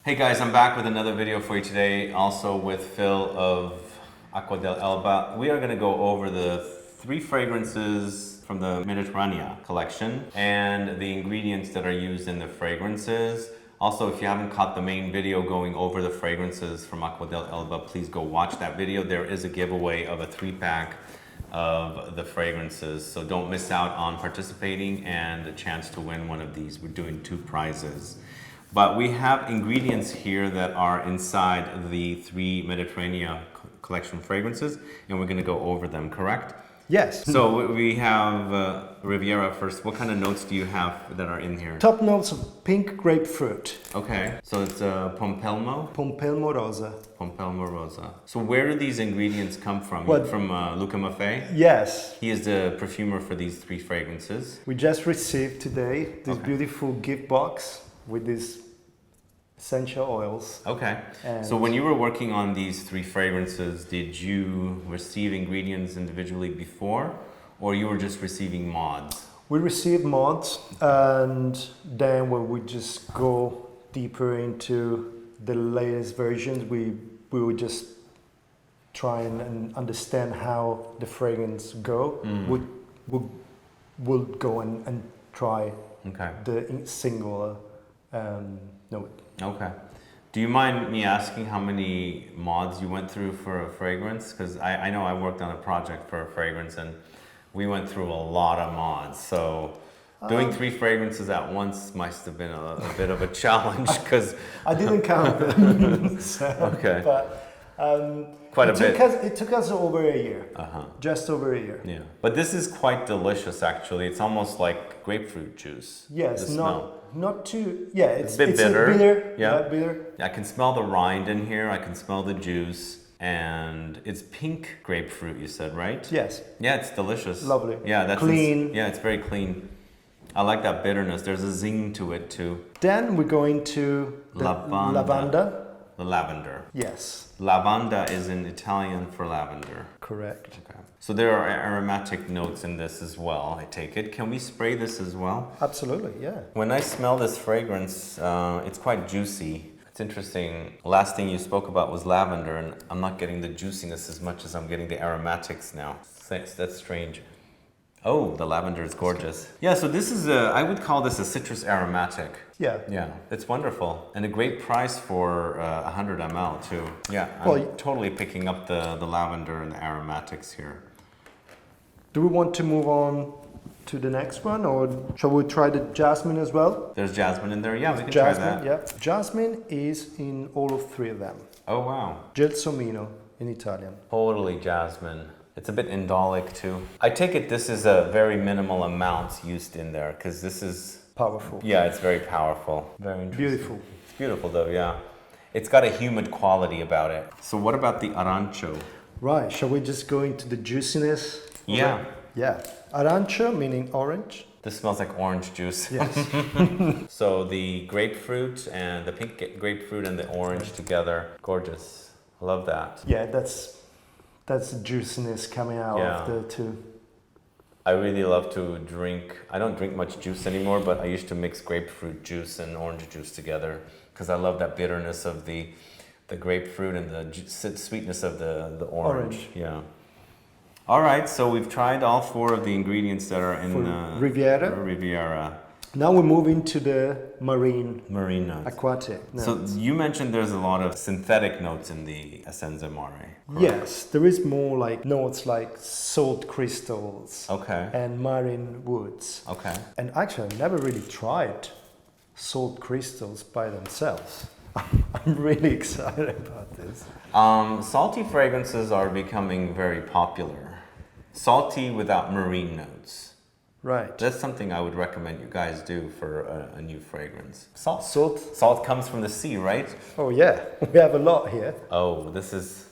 Hey guys, I'm back with another video for you today, also with Phil of Acqua dell'Elba. We are going to go over the 3 fragrances from the Mediterranea collection and the ingredients that are used in the fragrances. Also, if you haven't caught the main video going over the fragrances from Acqua dell'Elba, please go watch that video. There is a giveaway of a 3-pack of the fragrances, so don't miss out on participating and the chance to win one of these. We're doing 2 prizes. But we have ingredients here that are inside the 3 Mediterranean collection fragrances, and we're going to go over them, correct? Yes. So we have Riviera first. What kind of notes do you have that are in here? Top notes of pink grapefruit. Okay, so it's Pompelmo? Pompelmo rosa. Pompelmo rosa. So where do these ingredients come from? What? From Luca Maffei? Yes. He is the perfumer for these 3 fragrances. We just received today this beautiful gift box with these essential oils. Okay. And so when you were working on these 3 fragrances, did you receive ingredients individually before, or you were just receiving mods? we received mods, and then when we just go deeper into the latest versions, we would just try and understand how the fragrance go. We'll go and try the single note. Okay. Do you mind me asking how many mods you went through for a fragrance? Because I know I worked on a project for a fragrance and we went through a lot of mods. So doing 3 fragrances at once must have been a bit of a challenge because... I didn't count them. Okay. But quite a bit. It took us over a year. Just over a year. Yeah. But this is quite delicious actually. It's almost like grapefruit juice. Yes, not too, yeah, it's a bit bitter. Bitter. Yeah. Bitter. I can smell the rind in here. I can smell the juice. And it's pink grapefruit, you said, right? Yes. Yeah, it's delicious. Lovely. Yeah, that's clean. Yeah, it's very clean. I like that bitterness. There's a zing to it too. Then we go into the lavender. The lavender. Yes. Lavanda is in Italian for lavender. Correct. Okay. So there are aromatic notes in this as well, I take it. Can we spray this as well? Absolutely, yeah. When I smell this fragrance, it's quite juicy. It's interesting. Last thing you spoke about was lavender, and I'm not getting the juiciness as much as I'm getting the aromatics now. That's strange. Oh, the lavender is gorgeous. Yeah, so this is I would call this a citrus aromatic. Yeah. Yeah, it's wonderful. And a great price for 100 ml too. Yeah, Well, I'm totally picking up the lavender and the aromatics here. Do we want to move on to the next one, or shall we try the jasmine as well? There's jasmine in there? Yeah, we can Jasmine, try that. yeah. Jasmine is in all of 3 of them. Oh, wow. Gelsomino in Italian. Totally jasmine. It's a bit indolic too. I take it this is a very minimal amount used in there because this is... Powerful. Yeah, it's very powerful. Very interesting. Beautiful. It's beautiful though, yeah. It's got a humid quality about it. So what about the arancio? Right, shall we just go into the juiciness? Yeah. Yeah. Arancio meaning orange. This smells like orange juice. Yes. So the grapefruit and the pink grapefruit and the orange together, gorgeous. I love that. Yeah, that's the juiciness coming out of the 2. I really love to drink. I don't drink much juice anymore, but I used to mix grapefruit juice and orange juice together because I love that bitterness of the grapefruit and the sweetness of the orange. Yeah. All right, so we've tried all 4 of the ingredients that are in Riviera. Now we move into the marine notes. aquatic notes. So you mentioned there's a lot of synthetic notes in the Essenza Mare. Correct? Yes, there is more like notes like salt crystals and marine woods. Okay. And actually, I never really tried salt crystals by themselves. I'm really excited about this. Salty fragrances are becoming very popular. Salty without marine notes. Right. That's something I would recommend you guys do for a new fragrance. Salt. Salt? Salt comes from the sea, right? Oh yeah, we have a lot here. Oh, this is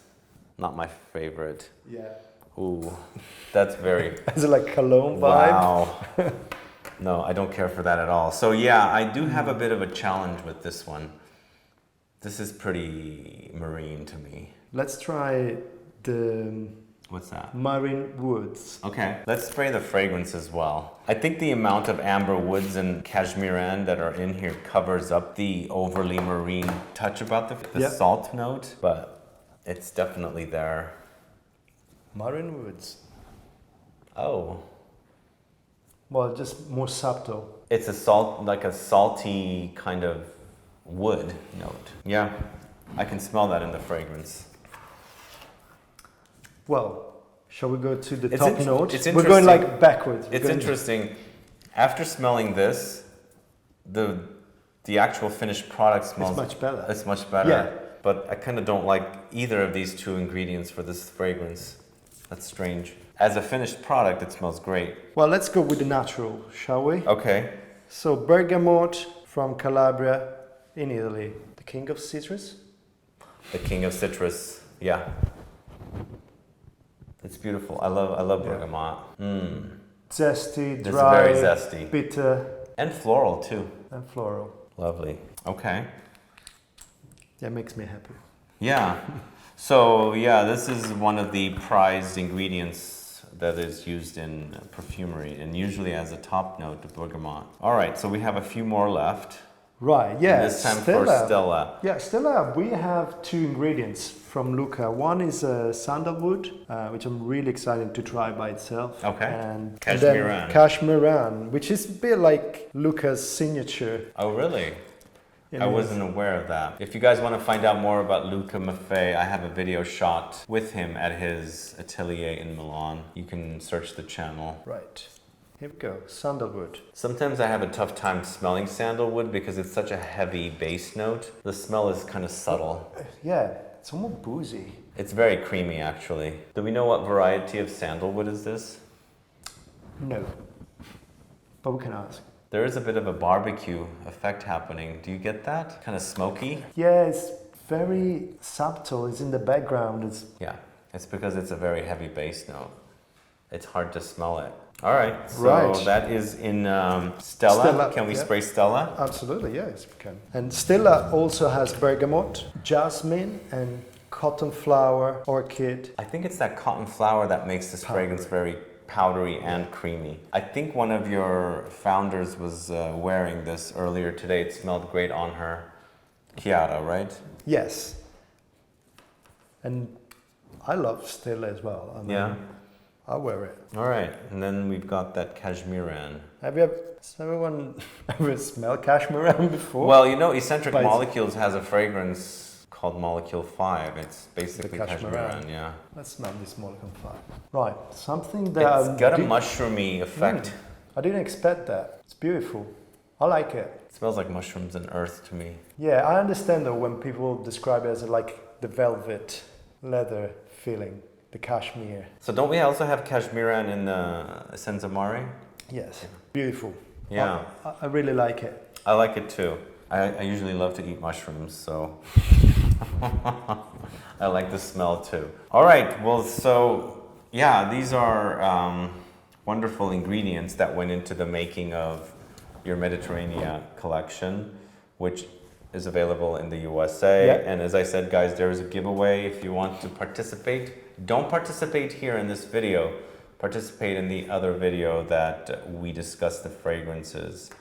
not my favorite. Yeah. Ooh, that's very... Is it like cologne vibe? Wow. No, I don't care for that at all. So yeah, I do have a bit of a challenge with this one. This is pretty marine to me. Let's try the What's that? Marine woods. Okay, let's spray the fragrance as well. I think the amount of amber woods and cashmeran that are in here covers up the overly marine touch about the Yeah. salt note, but it's definitely there. Marine woods. Oh, Well, just more subtle. it's a salt, like a salty kind of wood note. Yeah, I can smell that in the fragrance. Well, shall we go to the It's top int- note? it's We're going interesting. like backwards. We're It's going- interesting. After smelling this, the actual finished product smells. It's much better. It's much better. Yeah. But I kind of don't like either of these two ingredients for this fragrance. That's strange. As a finished product, it smells great. Well, let's go with the natural, shall we? Okay. So, Bergamot from Calabria in Italy. The king of citrus? The king of citrus. Yeah. It's beautiful. I love Yeah. bergamot. Mm. Zesty, It's dry, very zesty. bitter, And floral too. and floral. Lovely. Okay. That makes me happy. Yeah. So yeah, this is one of the prized ingredients that is used in perfumery, and usually as a top note, the bergamot. All right, so we have a few more left. Right, yeah. This time for Stella. Yeah, Stella, we have two ingredients from Luca. One is Sandalwood, which I'm really excited to try by itself. Okay. And Cashmeran. then Cashmeran, which is a bit like Luca's signature. Oh, really? in I his- wasn't aware of that. If you guys want to find out more about Luca Maffei, I have a video shot with him at his atelier in Milan. You can search the channel. Right. Here we go. Sandalwood. Sometimes I have a tough time smelling sandalwood because it's such a heavy base note. The smell is kind of subtle. Yeah, it's almost boozy. It's very creamy, actually. Do we know what variety of sandalwood is this? No. But we can ask. There is a bit of a barbecue effect happening. Do you get that? Kind of smoky? Yeah, it's very subtle. It's in the background. It's Yeah, it's because it's a very heavy base note. It's hard to smell it. All right, so Right. that is in Stella. Stella, Can we yeah. spray Stella? absolutely, yes, we can. And Stella also has bergamot, jasmine, and cotton flower, orchid. I think it's that cotton flower that makes this fragrance very powdery and creamy. I think one of your founders was wearing this earlier today. It smelled great on her. Chiara, right? Yes. And I love Stella as well. I mean, Yeah. I'll wear it. All right, and then we've got that cashmeran. Has everyone ever smelled cashmere before? Well, you know, Eccentric But it's- Molecules has a fragrance called Molecule 5. It's basically The cashmere. cashmeran, yeah. Let's smell this molecule 5. Right, something that It's got a mushroomy effect. I didn't expect that. It's beautiful. I like it. It smells like mushrooms and earth to me. Yeah, I understand though when people describe it as like the velvet leather feeling, the cashmere. So don't we also have cashmeran in the Essenza Mare? Yes, beautiful. Yeah. I really like it. I like it too. I usually love to eat mushrooms, so I like the smell too. All right, well, so yeah, these are wonderful ingredients that went into the making of your Mediterranean collection, which is available in the USA. Yeah. And as I said, guys, there is a giveaway if you want to participate. Don't participate here in this video. Participate in the other video that we discuss the fragrances.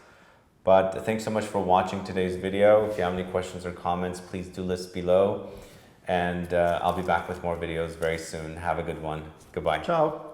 But thanks so much for watching today's video. If you have any questions or comments, please do list below. And I'll be back with more videos very soon. Have a good one. Goodbye. Ciao.